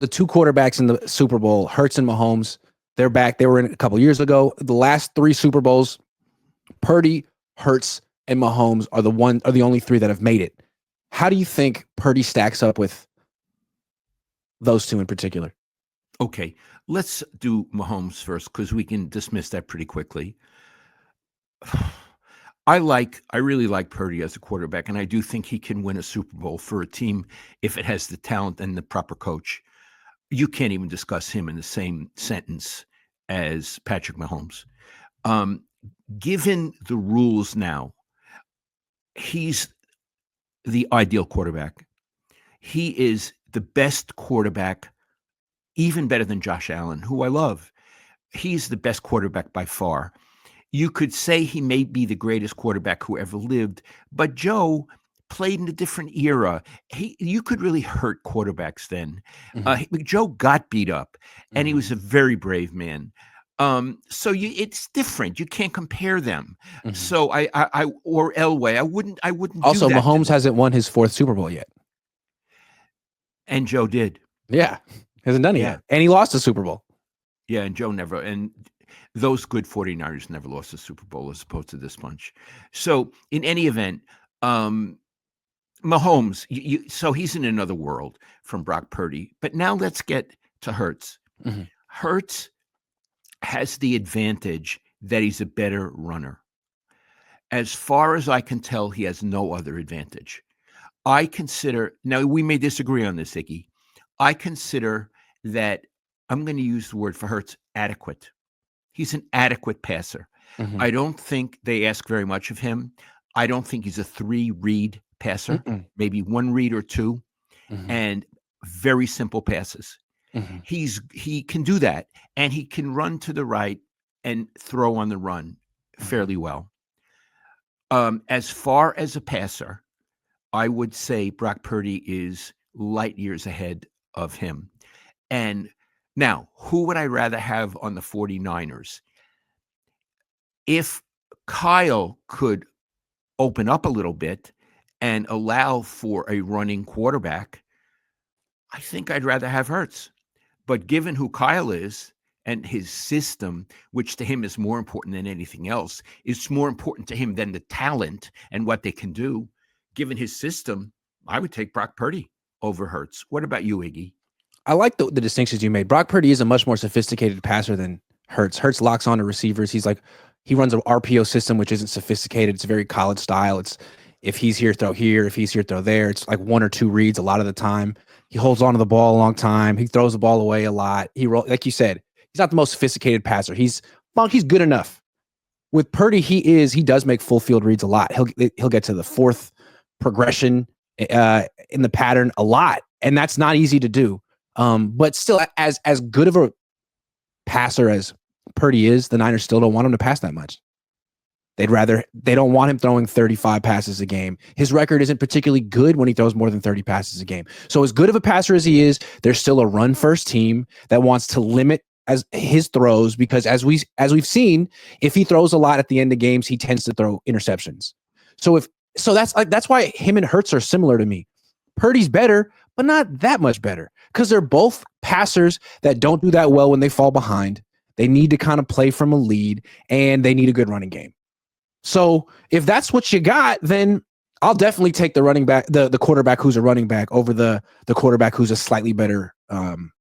the two quarterbacks in the Super Bowl, Hurts and Mahomes, they're back. They were in a couple years ago. The last three Super Bowls, Purdy, Hurts, and Mahomes are the only three that have made it. How do you think Purdy stacks up with those two in particular? Okay, let's do Mahomes first because we can dismiss that pretty quickly. I really like Purdy as a quarterback, and I do think he can win a Super Bowl for a team if it has the talent and the proper coach. You can't even discuss him in the same sentence as Patrick Mahomes. Given the rules now, he's the ideal quarterback. He is the best quarterback, even better than Josh Allen, who I love. He's the best quarterback by far. You could say he may be the greatest quarterback who ever lived, but Joe played in a different era. You could really hurt quarterbacks then. Joe got beat up, and he was a very brave man. So it's different. You can't compare them. So I or Elway, I wouldn't. Also, do that Mahomes hasn't won his fourth Super Bowl yet, and Joe did. Yeah, hasn't done it yet, and he lost the Super Bowl. Yeah, and Joe never. And those good 49ers never lost a Super Bowl as opposed to this bunch. So in any event, Mahomes, so he's in another world from Brock Purdy. But now let's get to Hurts. Hurts has the advantage that he's a better runner. As far as I can tell, he has no other advantage. I consider, now we may disagree on this, Iggy. I consider that, I'm going to use the word for Hurts, adequate. He's an adequate passer. I don't think they ask very much of him. I don't think he's a 3-read passer, maybe 1 read or 2, and very simple passes. He can do that, and he can run to the right and throw on the run fairly well. As far as a passer, I would say Brock Purdy is light years ahead of him. And now, who would I rather have on the 49ers? If Kyle could open up a little bit and allow for a running quarterback, I think I'd rather have Hurts. But given who Kyle is and his system, which to him is more important than anything else, is more important to him than the talent and what they can do. Given his system, I would take Brock Purdy over Hurts. What about you, Iggy? I like the distinctions you made. Brock Purdy is a much more sophisticated passer than Hurts. Hurts locks on to receivers. He runs an RPO system, which isn't sophisticated. It's very college style. It's if he's here, throw here. If he's here, throw there. It's like 1 or 2 reads a lot of the time. He holds on to the ball a long time. He throws the ball away a lot. Like you said, he's not the most sophisticated passer. He's good enough. With Purdy, he does make full field reads a lot. He'll get to the 4th progression in the pattern a lot, and that's not easy to do. But still, as good of a passer as Purdy is, the Niners still don't want him to pass that much. They don't want him throwing 35 passes a game. His record isn't particularly good when he throws more than 30 passes a game. So as good of a passer as he is, there's still a run-first team that wants to limit as his throws because as we've seen, if he throws a lot at the end of games, he tends to throw interceptions. So that's why him and Hurts are similar to me. Purdy's better, but not that much better because they're both passers that don't do that well when they fall behind. They need to kind of play from a lead, and they need a good running game. So if that's what you got, then I'll definitely take the running back, the quarterback who's a running back over the quarterback who's a slightly better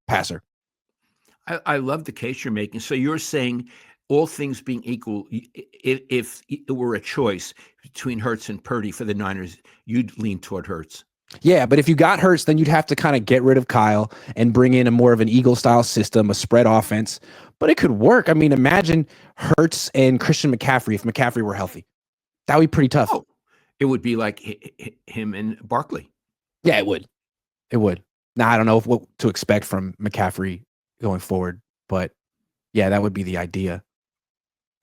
passer. I love the case you're making. So you're saying, all things being equal, if it were a choice between Hurts and Purdy for the Niners, you'd lean toward Hurts. Yeah, but if you got Hurts, then you'd have to kind of get rid of Kyle and bring in a more of an Eagle-style system, a spread offense. But it could work. I mean, imagine Hurts and Christian McCaffrey if McCaffrey were healthy. That would be pretty tough. Oh, it would be like him and Barkley. Yeah, it would. It would. Now, I don't know what to expect from McCaffrey going forward, but yeah, that would be the idea.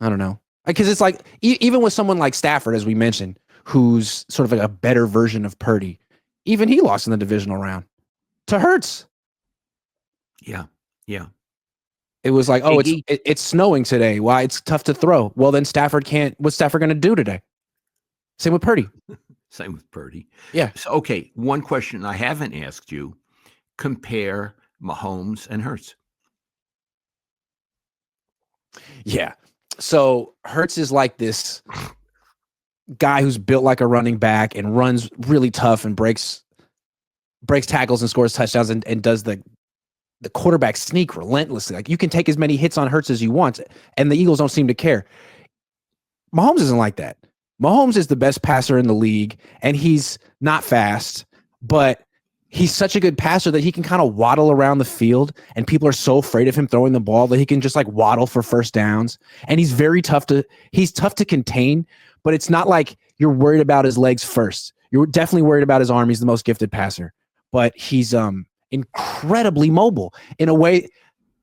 I don't know. Because it's like, even with someone like Stafford, as we mentioned, who's sort of like a better version of Purdy, even he lost in the divisional round to Hurts. Yeah. It was like, oh, it's snowing today. Why? It's tough to throw. Well, then Stafford can't. What's Stafford going to do today? Same with Purdy. Same with Purdy. Yeah. So, okay, one question I haven't asked you. Compare Mahomes and Hurts. Yeah. So Hurts is like this guy who's built like a running back and runs really tough and breaks tackles and scores touchdowns and does the quarterback sneak relentlessly. Like you can take as many hits on Hurts as you want, and the Eagles don't seem to care. Mahomes isn't like that. Mahomes is the best passer in the league, and he's not fast, but he's such a good passer that he can kind of waddle around the field, and people are so afraid of him throwing the ball that he can just like waddle for first downs. And he's tough to contain, but it's not like you're worried about his legs first. You're definitely worried about his arm. He's the most gifted passer, but he's incredibly mobile in a way.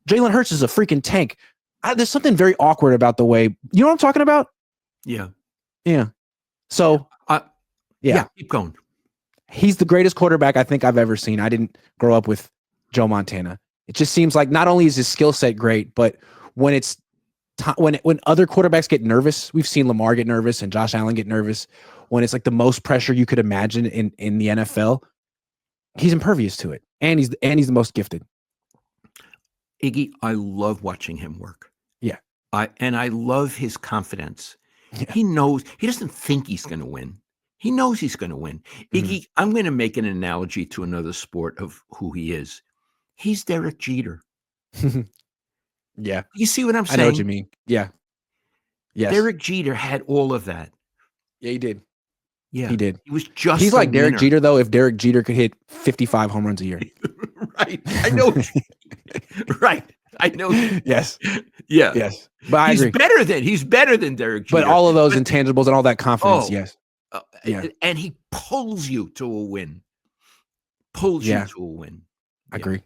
Jalen Hurts is a freaking tank. There's something very awkward about the way, you know what I'm talking about? Yeah. Yeah. So, yeah, keep going. He's the greatest quarterback I think I've ever seen. I didn't grow up with Joe Montana. It just seems like not only is his skill set great, but when it's when other quarterbacks get nervous, we've seen Lamar get nervous and Josh Allen get nervous. When it's like the most pressure you could imagine in the NFL, he's impervious to it, and he's the most gifted. Iggy, I love watching him work. Yeah, I love his confidence. Yeah. He knows he doesn't think he's going to win. He knows he's going to win. Iggy, I'm going to make an analogy to another sport of who he is. He's Derek Jeter. Yeah. You see what I'm saying? I know what you mean. Yeah. Yes. Derek Jeter had all of that. Yeah, he did. Yeah. He did. He was just He's like Derek winner. Jeter, though, if Derek Jeter could hit 55 home runs a year. Right. I know. Right. I know. Yes. Yeah. Yes. But I agree. He's better than Derek Jeter. But all of those intangibles and all that confidence, yes. Yeah. And he pulls you to a win. Pulls you to a win. I agree.